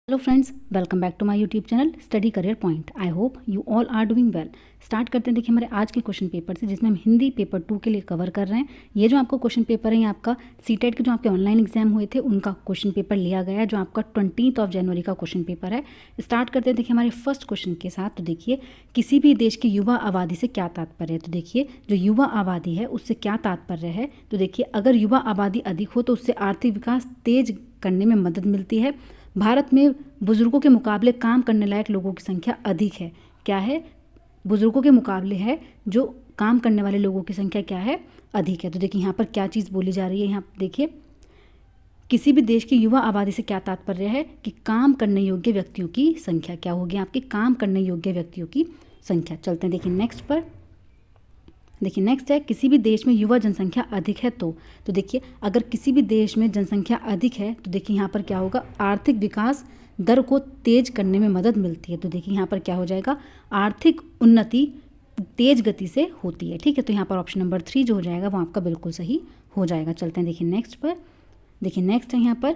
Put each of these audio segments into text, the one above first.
Hello friends, welcome back to my YouTube channel study career point. I hope you all are doing well. Start करते हैं। देखिए हमारे आज के question paper से, जिसमें हम हिंदी पेपर 2 के लिए कवर कर रहे हैं। ये जो आपका क्वेश्चन पेपर है, ये आपका सीटेट के जो आपके ऑनलाइन एग्जाम हुए थे उनका क्वेश्चन पेपर लिया गया है, जो आपका 20 जनवरी का क्वेश्चन पेपर है। स्टार्ट करते हैं। देखिए हमारे फर्स्ट क्वेश्चन के साथ। तो देखिए, किसी भी देश की युवा आबादी से क्या तात्पर्य है। तो देखिए, जो युवा आबादी है उससे क्या तात्पर्य है। तो देखिए, अगर युवा आबादी अधिक हो तो उससे आर्थिक विकास तेज करने में मदद मिलती है। भारत में बुजुर्गों के मुकाबले काम करने लायक लोगों की संख्या अधिक है। क्या है? बुजुर्गों के मुकाबले है जो काम करने वाले लोगों की संख्या क्या है? अधिक है। तो देखिए यहाँ पर क्या चीज़ बोली जा रही है। यहाँ देखिए, किसी भी देश की युवा आबादी से क्या तात्पर्य है कि काम करने योग्य व्यक्तियों की संख्या क्या होगी, आपकी काम करने योग्य व्यक्तियों की संख्या। चलते हैं देखिए नेक्स्ट पर। देखिए नेक्स्ट है, किसी भी देश में युवा जनसंख्या अधिक है तो देखिए, अगर किसी भी देश में जनसंख्या अधिक है तो देखिए यहाँ पर क्या होगा, आर्थिक विकास दर को तेज करने में मदद मिलती है। तो देखिए यहाँ पर क्या हो जाएगा, आर्थिक उन्नति तेज गति से होती है। ठीक है, तो यहाँ पर ऑप्शन नंबर 3 जो हो जाएगा वो आपका बिल्कुल सही हो जाएगा। चलते हैं देखिए नेक्स्ट पर। देखिए नेक्स्ट है यहाँ पर,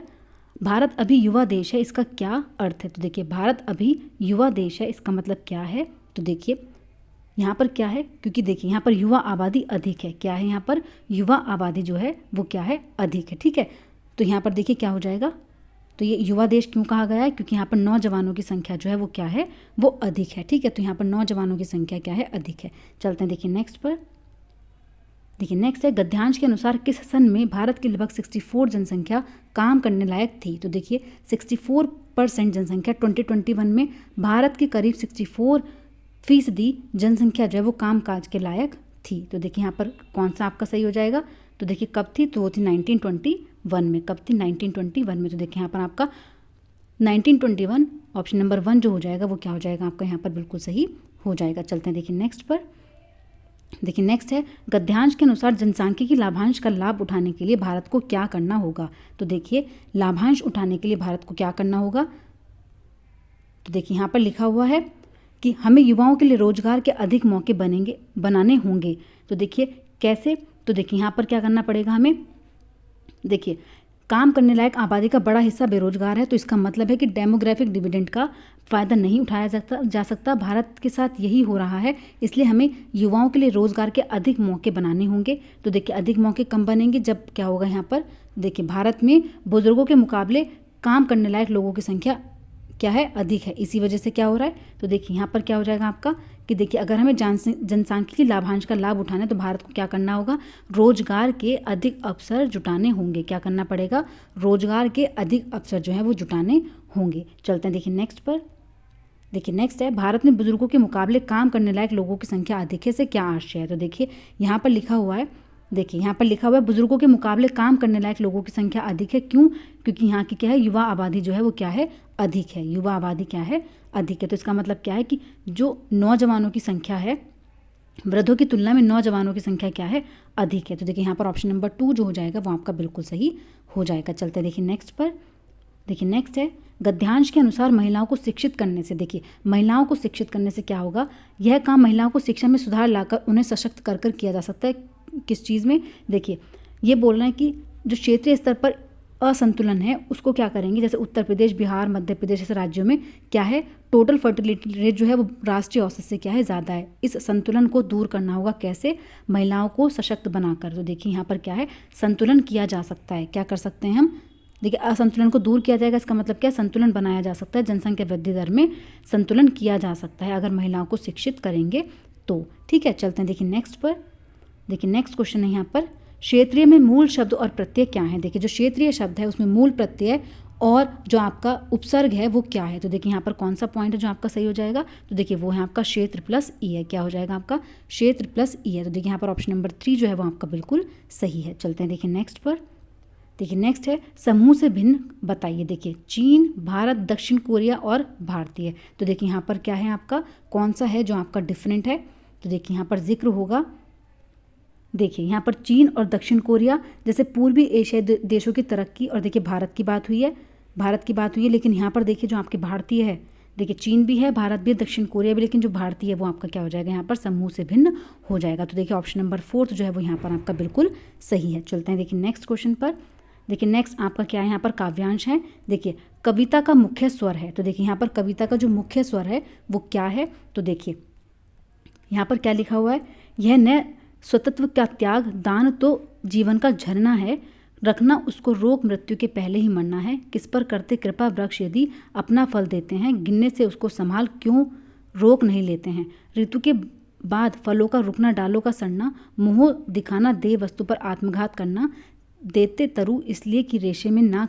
भारत अभी युवा देश है, इसका क्या अर्थ है। तो देखिए, भारत अभी युवा देश है, इसका मतलब क्या है। तो देखिए यहाँ पर क्या है, क्योंकि देखिए यहाँ पर युवा आबादी अधिक है। क्या है यहाँ पर, युवा आबादी जो है वो क्या है, अधिक है। ठीक है, तो यहाँ पर देखिए क्या हो जाएगा, तो ये युवा देश क्यों कहा गया है, क्योंकि यहाँ पर नौजवानों की संख्या जो है वो क्या है, वो अधिक है। ठीक है, तो यहाँ पर नौजवानों की संख्या क्या है, अधिक है। चलते हैं देखिए नेक्स्ट पर। देखिए नेक्स्ट है, गद्यांश के अनुसार किस सन में भारत की लगभग 64 जनसंख्या काम करने लायक थी। तो देखिए 64% जनसंख्या 2021 में भारत की करीब 64% जनसंख्या जो है वो काम काज के लायक थी। तो देखिए यहाँ पर कौन सा आपका सही हो जाएगा। तो देखिए कब थी, तो वो थी 1921 में। कब थी, 1921 में। तो देखिए यहाँ पर आपका 1921 ऑप्शन नंबर 1 जो हो जाएगा वो क्या हो जाएगा, आपका यहाँ पर बिल्कुल सही हो जाएगा। चलते हैं देखिए नेक्स्ट पर। देखिए नेक्स्ट है, गद्यांश के अनुसार जनसांख्यिकी लाभांश का लाभ उठाने के लिए भारत को क्या करना होगा। तो देखिए, लाभांश उठाने के लिए भारत को क्या करना होगा। तो देखिए यहाँ पर लिखा हुआ है कि हमें युवाओं के लिए रोजगार के अधिक मौके बनाने होंगे। तो देखिए कैसे, तो देखिए यहाँ पर क्या करना पड़ेगा हमें। देखिए, काम करने लायक आबादी का बड़ा हिस्सा बेरोजगार है, तो इसका मतलब है कि डेमोग्राफिक डिविडेंड का फ़ायदा नहीं उठाया जा सकता। भारत के साथ यही हो रहा है, इसलिए हमें युवाओं के लिए रोजगार के अधिक मौके बनाने होंगे। तो देखिए अधिक मौके कम बनेंगे जब क्या होगा, यहाँ पर देखिए भारत में बुजुर्गों के मुकाबले काम करने लायक लोगों की संख्या क्या है, अधिक है। इसी वजह से क्या हो रहा है, तो देखिए यहाँ पर क्या हो जाएगा आपका कि देखिए, अगर हमें जनसांख्यिकी लाभांश का लाभ उठाना है तो भारत को क्या करना होगा, रोजगार के अधिक अवसर जुटाने होंगे। क्या करना पड़ेगा, रोजगार के अधिक अवसर जो है वो जुटाने होंगे। चलते हैं देखिए नेक्स्ट पर। देखिए नेक्स्ट है, भारत में बुजुर्गों के मुकाबले काम करने लायक लोगों की संख्या अधिक है, से क्या आशय है। तो देखिए यहाँ पर लिखा हुआ है, देखिए यहाँ पर लिखा हुआ है बुजुर्गों के मुकाबले काम करने लायक लोगों की संख्या अधिक है। क्यों, क्योंकि यहाँ की क्या है, युवा आबादी जो है वो क्या है, अधिक है। युवा आबादी क्या है, अधिक है। तो इसका मतलब क्या है कि जो नौजवानों की संख्या है, वृद्धों की तुलना में नौजवानों की संख्या क्या है, अधिक है। तो देखिए यहाँ पर ऑप्शन नंबर 2 जो हो जाएगा वो आपका बिल्कुल सही हो जाएगा। चलते देखिए नेक्स्ट पर। देखिए नेक्स्ट है, गद्यांश के अनुसार महिलाओं को शिक्षित करने से, देखिए महिलाओं को शिक्षित करने से क्या होगा, यह काम महिलाओं को शिक्षा में सुधार लाकर उन्हें सशक्त कर किया जा सकता है। किस चीज़ में, देखिए ये बोल रहे हैं कि जो क्षेत्रीय स्तर पर असंतुलन है उसको क्या करेंगे, जैसे उत्तर प्रदेश, बिहार, मध्य प्रदेश जैसे राज्यों में क्या है, टोटल फर्टिलिटी रेट जो है वो राष्ट्रीय औसत से क्या है, ज़्यादा है। इस संतुलन को दूर करना होगा कैसे, महिलाओं को सशक्त बनाकर। तो देखिए यहाँ पर क्या है, संतुलन किया जा सकता है। क्या कर सकते हैं हम, देखिए असंतुलन को दूर किया जाएगा, इसका मतलब क्या है, संतुलन बनाया जा सकता है। जनसंख्या वृद्धि दर में संतुलन किया जा सकता है अगर महिलाओं को शिक्षित करेंगे तो। ठीक है, चलते हैं देखिए नेक्स्ट पर। देखिए नेक्स्ट क्वेश्चन है यहाँ पर, क्षेत्रीय में मूल शब्द और प्रत्यय क्या है। देखिए जो क्षेत्रीय शब्द है उसमें मूल प्रत्यय और जो आपका उपसर्ग है वो क्या है। तो देखिए यहाँ पर कौन सा पॉइंट है जो आपका सही हो जाएगा, तो देखिए वो है आपका क्षेत्र प्लस ई है। क्या हो जाएगा आपका, क्षेत्र प्लस ई है। तो देखिए यहाँ पर ऑप्शन नंबर 3 जो है वो आपका बिल्कुल सही है। चलते हैं देखिए नेक्स्ट पर। देखिए नेक्स्ट है, समूह से भिन्न बताइए। देखिए चीन, भारत, दक्षिण कोरिया और भारतीय। तो देखिए यहाँ पर क्या है आपका, कौन सा है जो आपका डिफरेंट है। तो देखिए यहाँ पर जिक्र होगा, देखिए यहाँ पर चीन और दक्षिण कोरिया जैसे पूर्वी एशियाई देशों की तरक्की, और देखिए भारत की बात हुई है, लेकिन यहाँ पर देखिए जो आपके भारतीय है, देखिए चीन भी है, भारत भी है, दक्षिण कोरिया भी, लेकिन जो भारतीय है वो आपका क्या हो जाएगा, यहाँ पर समूह से भिन्न हो जाएगा। तो देखिए ऑप्शन नंबर 4 जो है वो यहाँ पर आपका बिल्कुल सही है। चलते हैं देखिए नेक्स्ट क्वेश्चन पर। देखिए नेक्स्ट आपका क्या है यहाँ पर काव्यांश है। देखिए कविता का मुख्य स्वर है, तो देखिए यहाँ पर कविता का जो मुख्य स्वर है वो क्या है, तो देखिए यहाँ पर क्या लिखा हुआ है, यह न स्वतत्व का त्याग दान तो जीवन का झरना है, रखना उसको रोग मृत्यु के पहले ही मरना है, किस पर करते कृपा वृक्ष यदि अपना फल देते हैं, गिनने से उसको संभाल क्यों रोक नहीं लेते हैं, ऋतु के बाद फलों का रुकना डालों का सड़ना, मोह दिखाना दे वस्तु पर आत्मघात करना, देते तरु इसलिए कि रेशे में ना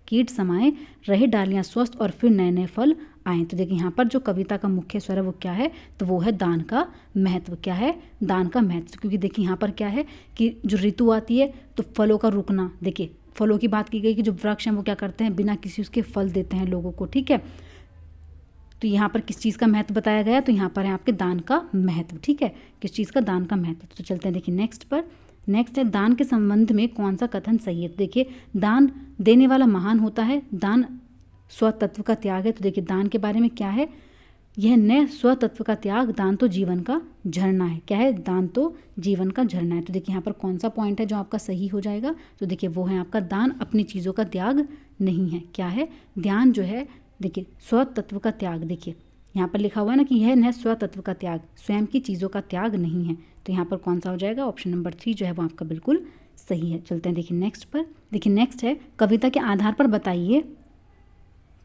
कीट समाए, रहे डालियां स्वस्थ और फिर नए नए फल आए। तो देखिए यहाँ पर जो कविता का मुख्य स्वर है वो क्या है, तो वो है दान का महत्व। क्या है, दान का महत्व, क्योंकि देखिए यहाँ पर क्या है कि जो ऋतु आती है तो फलों का रुकना, देखिए फलों की बात की गई कि जो वृक्ष हैं वो क्या करते हैं, बिना किसी उसके फल देते हैं लोगों को, ठीक है। तो यहाँ पर किस चीज़ का महत्व बताया गया, तो यहाँ पर है आपके दान का महत्व, ठीक है, किस चीज़ का, दान का महत्व। तो चलते हैं देखिए नेक्स्ट पर। नेक्स्ट है दान के संबंध में कौन सा कथन सही है, तो देखिए दान देने वाला महान होता है, दान स्वतत्व का त्याग है। तो देखिए दान के बारे में क्या है, यह न स्वतत्व का त्याग दान तो जीवन का झरना है। क्या है, दान तो जीवन का झरना है। तो देखिए यहाँ पर कौन सा पॉइंट है जो आपका सही हो जाएगा, तो देखिए वो है आपका दान अपनी चीज़ों का त्याग नहीं है। क्या है, ध्यान जो है, देखिए स्वतत्व का त्याग, देखिए यहाँ पर लिखा हुआ है ना कि यह न स्वतत्व का त्याग, स्वयं की चीज़ों का त्याग नहीं है। तो यहाँ पर कौन सा हो जाएगा, ऑप्शन नंबर 3 जो है वो आपका बिल्कुल सही है। चलते हैं देखिए नेक्स्ट पर। देखिए नेक्स्ट है कविता के आधार पर बताइए,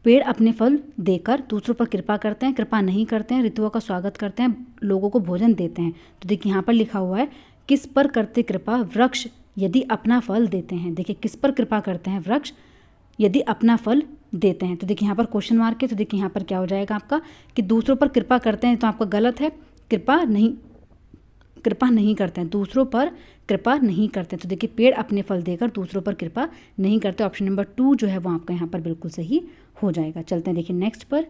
पेड़ अपने फल देकर दूसरों पर कृपा करते हैं, कृपा नहीं करते हैं, ऋतुओं का स्वागत करते हैं, लोगों को भोजन देते हैं। तो देखिए यहाँ पर लिखा हुआ है किस पर करते कृपा वृक्ष यदि अपना फल देते हैं। देखिए किस पर कृपा करते हैं वृक्ष यदि अपना फल देते हैं। तो देखिए यहाँ पर क्वेश्चन मार्क है, तो देखिए यहाँ पर क्या हो जाएगा आपका कि दूसरों पर कृपा करते हैं, तो आपका गलत है, कृपा नहीं करते हैं, दूसरों पर कृपा नहीं करते। तो देखिए पेड़ अपने फल देकर दूसरों पर कृपा नहीं करते, ऑप्शन नंबर 2 जो है वो आपका यहाँ पर बिल्कुल सही हो जाएगा। चलते हैं देखिए नेक्स्ट पर।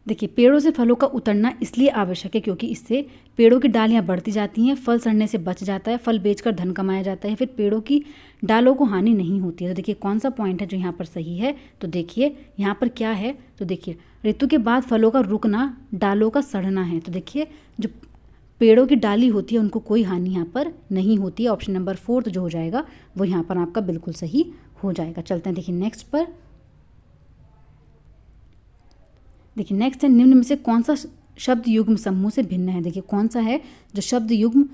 देखिए पेड़ों से फलों का उतरना इसलिए आवश्यक है क्योंकि इससे पेड़ों की डालियां बढ़ती जाती हैं, फल सड़ने से बच जाता है, फल बेचकर धन कमाया जाता है, फिर पेड़ों की डालों को हानि नहीं होती है। तो देखिए कौन सा पॉइंट है जो यहाँ पर सही है, तो देखिए यहाँ पर क्या है, तो देखिए ऋतु के बाद फलों का रुकना डालों का सड़ना है। तो देखिए जो पेड़ों की डाली होती है उनको कोई हानि यहाँ पर नहीं होती है, ऑप्शन नंबर 4 जो हो जाएगा वो यहाँ पर आपका बिल्कुल सही हो जाएगा। चलते हैं देखिए नेक्स्ट पर। देखिए नेक्स्ट है निम्न में से कौन सा शब्द युग्म समूह से भिन्न है। देखिए कौन सा है जो शब्द युग्म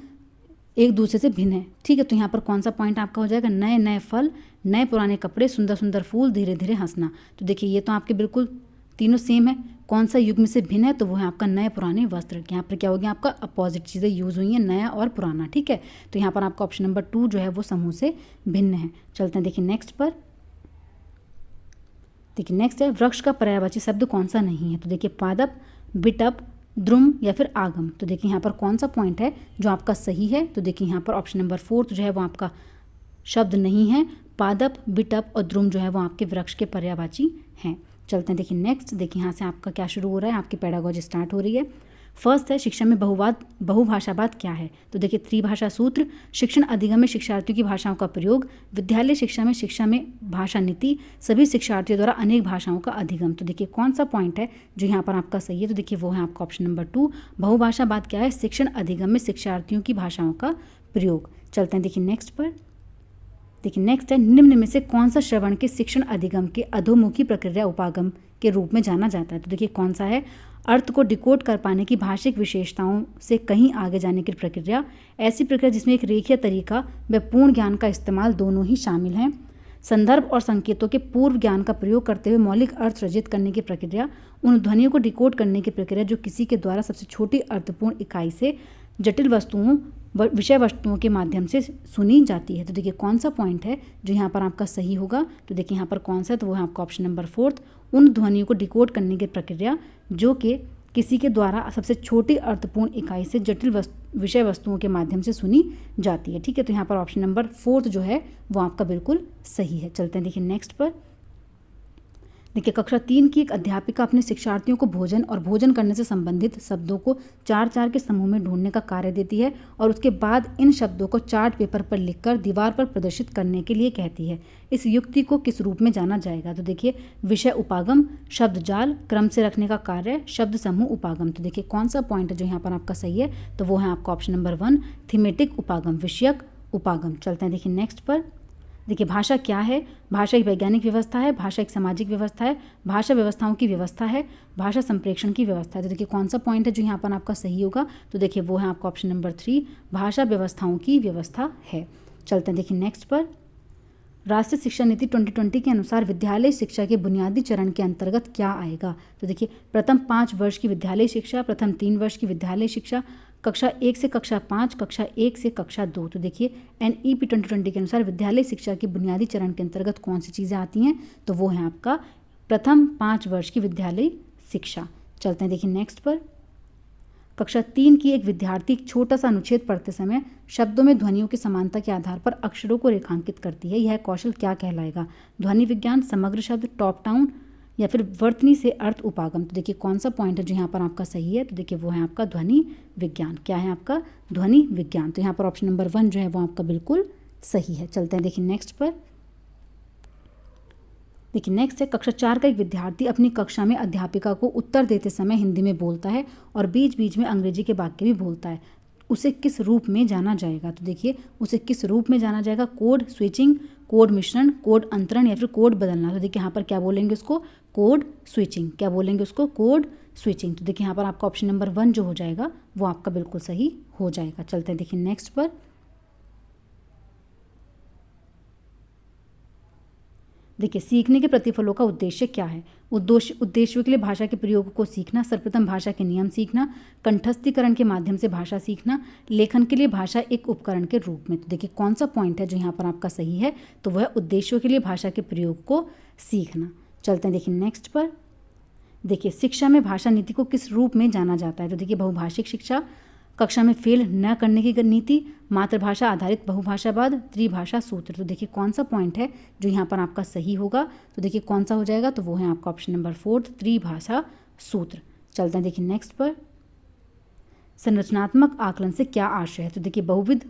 एक दूसरे से भिन्न है, ठीक है। तो यहाँ पर कौन सा पॉइंट आपका हो जाएगा, नए नए फल, नए पुराने कपड़े, सुंदर सुंदर फूल, धीरे धीरे हंसना। तो देखिए ये तो आपके बिल्कुल तीनों सेम है, कौन सा युग्म से भिन्न है, तो वो है आपका नए पुराने वस्त्र। यहाँ पर क्या हो गया आपका अपोजिट चीज़ें यूज़ हुई हैं, नया और पुराना, ठीक है। तो यहाँ पर आपका ऑप्शन नंबर 2 जो है वो समूह से भिन्न है। चलते हैं देखिए नेक्स्ट पर। देखिए नेक्स्ट है वृक्ष का पर्यायवाची शब्द कौन सा नहीं है। तो देखिए पादप, बिटप, द्रुम या फिर आगम। तो देखिए यहाँ पर कौन सा पॉइंट है जो आपका सही है, तो देखिए यहाँ पर ऑप्शन नंबर 4 जो है वो आपका शब्द नहीं है, पादप, बिटप और द्रुम जो है वो आपके वृक्ष के पर्यायवाची हैं। चलते हैं देखिए नेक्स्ट। देखिए यहाँ से आपका क्या शुरू हो रहा है, आपकी पेडागोजी स्टार्ट हो रही है। फर्स्ट है शिक्षा में बहुभाषावाद क्या है। तो देखिए त्रिभाषा सूत्र, शिक्षण अधिगम में शिक्षार्थियों की भाषाओं का प्रयोग, विद्यालय शिक्षा में भाषा नीति, सभी शिक्षार्थियों द्वारा अनेक भाषाओं का अधिगम। तो देखिए कौन सा पॉइंट है जो यहाँ पर आपका सही है, तो देखिए वो है आपका ऑप्शन नंबर 2। बहुभाषावाद क्या है, शिक्षण अधिगम में शिक्षार्थियों की भाषाओं का प्रयोग। चलते हैं देखिए नेक्स्ट पर। देखिए नेक्स्ट है निम्न में से कौन सा श्रवण के शिक्षण अधिगम के अधोमुखी प्रक्रिया उपागम के रूप में जाना जाता है। तो देखिए कौन सा है, अर्थ को डिकोड कर पाने की भाषिक विशेषताओं से कहीं आगे जाने की प्रक्रिया, ऐसी प्रक्रिया जिसमें एक रेखीय तरीका व पूर्ण ज्ञान का इस्तेमाल दोनों ही शामिल हैं, संदर्भ और संकेतों के पूर्व ज्ञान का प्रयोग करते हुए मौलिक अर्थ सृजित करने की प्रक्रिया, उन ध्वनियों को डिकोड करने की प्रक्रिया जो किसी के द्वारा सबसे छोटी अर्थपूर्ण इकाई से जटिल वस्तुओं विषय वस्तुओं के माध्यम से सुनी जाती है। तो देखिए कौन सा पॉइंट है जो यहाँ पर आपका सही होगा, तो देखिए यहाँ पर कौन सा है, तो वो है आपका ऑप्शन नंबर 4, उन ध्वनियों को डिकोड करने की प्रक्रिया जो कि किसी के द्वारा सबसे छोटी अर्थपूर्ण इकाई से जटिल विषय वस्तुओं के माध्यम से सुनी जाती है, ठीक है। तो यहाँ पर ऑप्शन नंबर 4 जो है वो आपका बिल्कुल सही है। चलते हैं देखिए नेक्स्ट पर। देखिए कक्षा 3 की एक अध्यापिका अपने शिक्षार्थियों को भोजन और भोजन करने से संबंधित शब्दों को 4-4 के समूह में ढूंढने का कार्य देती है और उसके बाद इन शब्दों को चार्ट पेपर पर लिखकर दीवार पर प्रदर्शित करने के लिए कहती है। इस युक्ति को किस रूप में जाना जाएगा। तो देखिए विषय उपागम, शब्द जाल, क्रम से रखने का कार्य, शब्द समूह उपागम। तो देखिए कौन सा पॉइंट है जो यहाँ पर आपका सही है, तो वो है आपका ऑप्शन नंबर 1 थीमेटिक उपागम, विषयक उपागम। चलते हैं देखिए नेक्स्ट पर। देखिए भाषा क्या है? भाषा एक वैज्ञानिक व्यवस्था है, भाषा एक सामाजिक व्यवस्था है, भाषा व्यवस्थाओं की व्यवस्था है, भाषा संप्रेषण की व्यवस्था है। तो देखिए कौन सा पॉइंट है जो यहाँ पर आपका सही होगा? तो देखिए वो है आपका ऑप्शन नंबर 3, भाषा व्यवस्थाओं की व्यवस्था है। चलते हैं देखिए नेक्स्ट पर। राष्ट्रीय शिक्षा नीति 2020 के अनुसार विद्यालय शिक्षा के बुनियादी चरण के अंतर्गत क्या आएगा? तो देखिए प्रथम 5 वर्ष की विद्यालय शिक्षा, प्रथम 3 वर्ष की विद्यालय शिक्षा, कक्षा 1 से कक्षा 5, कक्षा 1 से कक्षा 2। तो देखिए NEP 2020 के अनुसार विद्यालय शिक्षा के बुनियादी चरण के अंतर्गत कौन सी चीज़ें आती हैं? तो वो है आपका प्रथम 5 वर्ष की विद्यालय शिक्षा। चलते हैं देखिए नेक्स्ट पर। कक्षा 3 की एक विद्यार्थी एक छोटा सा अनुच्छेद पढ़ते समय शब्दों में ध्वनियों की समानता के आधार पर अक्षरों को रेखांकित करती है। यह कौशल क्या कहलाएगा? ध्वनि विज्ञान, समग्र शब्द, टॉप डाउन या फिर वर्तनी से अर्थ उपागम। तो देखिए कौन सा पॉइंट है जो यहाँ पर आपका सही है? तो देखिए वो है आपका ध्वनि विज्ञान। क्या है आपका? ध्वनि विज्ञान। तो यहाँ पर ऑप्शन नंबर 1 जो है वो आपका बिल्कुल सही है। चलते हैं देखिए नेक्स्ट पर। देखिए नेक्स्ट है, कक्षा 4 का एक विद्यार्थी अपनी कक्षा में अध्यापिका को उत्तर देते समय हिंदी में बोलता है और बीच बीच में अंग्रेजी के वाक्य भी बोलता है। उसे किस रूप में जाना जाएगा? तो देखिए उसे किस रूप में जाना जाएगा? कोड स्विचिंग, कोड मिश्रण, कोड अंतरण या फिर कोड बदलना। तो देखिए यहाँ पर क्या बोलेंगे उसको? Code switching. क्या बोलेंगे उसको? Code switching. तो देखिए यहाँ पर आपका ऑप्शन नंबर 1 जो हो जाएगा वो आपका बिल्कुल सही हो जाएगा। चलते हैं देखिए नेक्स्ट पर। देखिए सीखने के प्रतिफलों का उद्देश्य क्या है? उद्देश्यों के लिए भाषा के प्रयोग को सीखना, सर्वप्रथम भाषा के नियम सीखना, कंठस्थीकरण के माध्यम से भाषा सीखना, लेखन के लिए भाषा एक उपकरण के रूप में। तो देखिए कौन सा पॉइंट है जो यहाँ पर आपका सही है? तो वह उद्देश्यों के लिए भाषा के प्रयोग को सीखना। चलते हैं देखिए नेक्स्ट पर। देखिए शिक्षा में भाषा नीति को किस रूप में जाना जाता है? तो देखिए बहुभाषिक शिक्षा, कक्षा में फेल न करने की नीति, मातृभाषा आधारित बहुभाषावाद, त्रिभाषा सूत्र। तो देखिए कौन सा पॉइंट है जो यहाँ पर आपका सही होगा? तो देखिए कौन सा हो जाएगा? तो वो है आपका ऑप्शन नंबर 4, त्रिभाषा सूत्र। चलते हैं देखिए नेक्स्ट पर। संरचनात्मक आकलन से क्या आशय है? तो देखिए बहुविध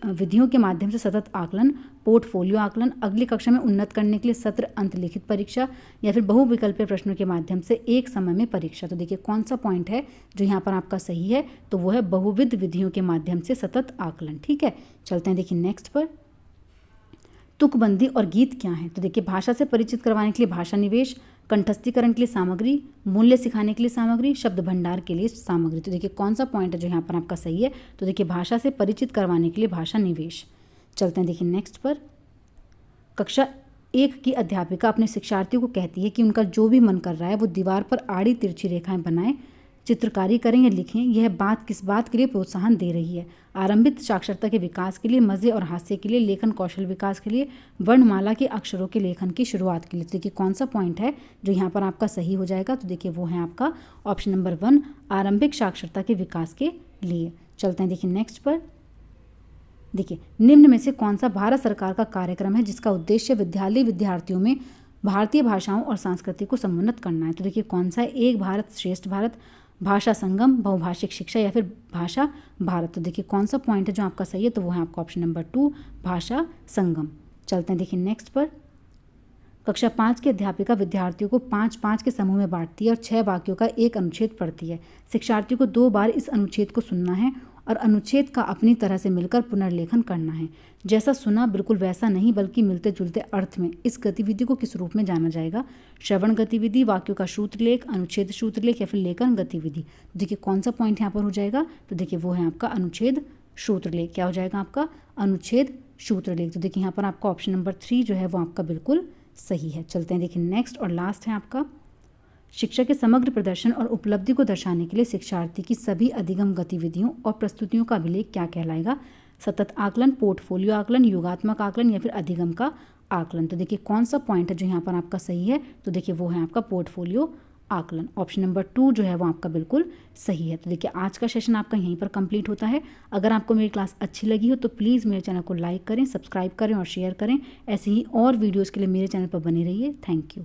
विधियों के माध्यम से सतत आकलन, पोर्टफोलियो आकलन, अगली कक्षा में उन्नत करने के लिए सत्र अंत लिखित परीक्षा या फिर बहुविकल्पीय प्रश्नों के माध्यम से एक समय में परीक्षा। तो देखिए कौन सा पॉइंट है जो यहाँ पर आपका सही है? तो वो है बहुविध विधियों के माध्यम से सतत आकलन। ठीक है, चलते हैं देखिए नेक्स्ट पर। तुकबंदी और गीत क्या है? तो देखिए भाषा से परिचित करवाने के लिए भाषा निवेश, कंठस्थीकरण के लिए सामग्री, मूल्य सिखाने के लिए सामग्री, शब्द भंडार के लिए सामग्री। तो देखिए कौन सा पॉइंट है जो यहाँ पर आपका सही है? तो देखिए भाषा से परिचित करवाने के लिए भाषा निवेश। चलते हैं देखिए नेक्स्ट पर। कक्षा 1 की अध्यापिका अपने शिक्षार्थियों को कहती है कि उनका जो भी मन कर रहा है वो दीवार पर आड़ी तिरछी रेखाएं बनाएं, चित्रकारी करें या लिखें। यह बात किस बात के लिए प्रोत्साहन दे रही है? आरंभिक साक्षरता के विकास के लिए, मज़े और हास्य के लिए, लेखन कौशल विकास के लिए, वर्णमाला के अक्षरों के लेखन की शुरुआत के लिए। तो देखिए कौन सा पॉइंट है जो यहाँ पर आपका सही हो जाएगा? तो देखिए वो है आपका ऑप्शन नंबर 1, आरंभिक साक्षरता के विकास के लिए। चलते हैं देखिए नेक्स्ट पर। देखिए निम्न में से कौन सा भारत सरकार का कार्यक्रम है जिसका उद्देश्य विद्यालय विद्यार्थियों में भारतीय भाषाओं और संस्कृति को समुन्नत करना है? तो देखिए कौन सा है? एक भारत श्रेष्ठ भारत, भाषा संगम, बहुभाषिक शिक्षा या फिर भाषा भारत। तो देखिए कौन सा पॉइंट है जो आपका सही है? तो वो है आपका ऑप्शन नंबर 2, भाषा संगम। चलते हैं देखिए नेक्स्ट पर। कक्षा 5 की अध्यापिका विद्यार्थियों को 5-5 के समूह में बांटती है और 6 वाक्यों का एक अनुच्छेद पढ़ती है। शिक्षार्थियों को 2 बार इस अनुच्छेद को सुनना है और अनुच्छेद का अपनी तरह से मिलकर पुनर्लेखन करना है। जैसा सुना बिल्कुल वैसा नहीं बल्कि मिलते जुलते अर्थ में। इस गतिविधि को किस रूप में जाना जाएगा? श्रवण गतिविधि, वाक्यों का सूत्रलेख, अनुच्छेद सूत्रलेख या फिर लेखन गतिविधि। देखिए कौन सा पॉइंट यहाँ पर हो जाएगा? तो देखिए वो है आपका अनुच्छेद सूत्रलेख। क्या हो जाएगा आपका? अनुच्छेद सूत्रलेख। तो देखिए यहाँ पर आपका ऑप्शन नंबर 3 जो है वो आपका बिल्कुल सही है। चलते हैं देखिए नेक्स्ट और लास्ट है आपका। शिक्षा के समग्र प्रदर्शन और उपलब्धि को दर्शाने के लिए शिक्षार्थी की सभी अधिगम गतिविधियों और प्रस्तुतियों का अभिलेख क्या कहलाएगा? सतत आकलन, पोर्टफोलियो आकलन, योगात्मक आकलन या फिर अधिगम का आकलन। तो देखिए कौन सा पॉइंट है जो यहाँ पर आपका सही है? तो देखिए वो है आपका पोर्टफोलियो आकलन। ऑप्शन नंबर 2 जो है वो आपका बिल्कुल सही है। तो देखिए आज का सेशन आपका यहीं पर कंप्लीट होता है। अगर आपको मेरी क्लास अच्छी लगी हो तो प्लीज़ मेरे चैनल को लाइक करें, सब्सक्राइब करें और शेयर करें। ऐसे ही और वीडियोज़ के लिए मेरे चैनल पर बने रहिए। Thank you.